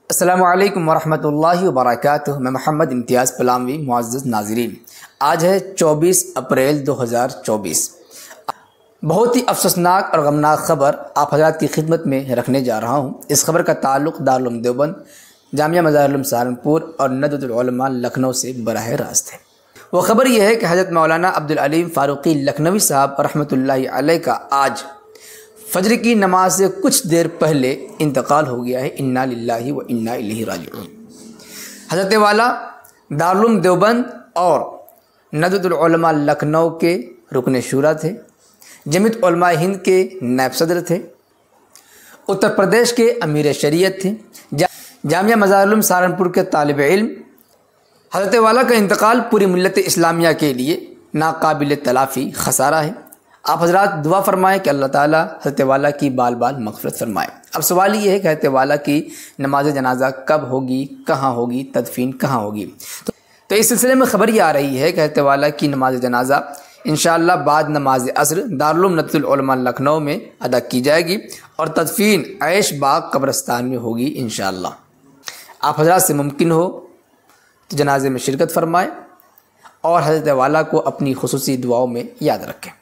السلام علیکم ورحمۃ اللہ وبرکاتہ۔ میں محمد امتیاز پلاموی۔ معزز ناظرین، آج ہے 24 اپریل 2024۔ بہت ہی افسوسناک اور غمناک خبر آپ حضرات کی خدمت میں رکھنے جا رہا ہوں۔ اس خبر کا تعلق دارالعلوم دیوبند، جامعہ مظاہر سہارنپور اور ندوۃ العلماء لکھنؤ سے براہ راست ہے۔ وہ خبر یہ ہے کہ حضرت مولانا عبدالعلیم فاروقی لکھنوی صاحب رحمۃ اللہ علیہ کا آج فجر کی نماز سے کچھ دیر پہلے انتقال ہو گیا ہے۔ انا للہ و انا الیہ راجعون۔ حضرت والا دارالعلوم دیوبند اور ندوۃ العلماء لکھنؤ کے رکن شورا تھے، جمعیت علماء ہند کے نائب صدر تھے، اتر پردیش کے امیر شریعت تھے، جامعہ مظاہر سہارنپور کے طالب علم۔ حضرت والا کا انتقال پوری ملت اسلامیہ کے لیے ناقابل تلافی خسارہ ہے۔ آپ حضرات دعا فرمائیں کہ اللہ تعالیٰ حضرت والا کی بال بال مغفرت فرمائے۔ اب سوال یہ ہے کہ حضرت والا کی نماز جنازہ کب ہوگی، کہاں ہوگی، تدفین کہاں ہوگی؟ تو اس سلسلے میں خبر یہ آ رہی ہے کہ حضرت والا کی نماز جنازہ انشاءاللہ بعد نماز عصر دارالعلوم ندوۃ العلماء لکھنؤ میں ادا کی جائے گی اور تدفین عیش باغ قبرستان میں ہوگی انشاءاللہ۔ آپ حضرات سے ممکن ہو تو جنازے میں شرکت فرمائیں اور حضرت والا کو اپنی خصوصی دعاؤں میں یاد رکھیں۔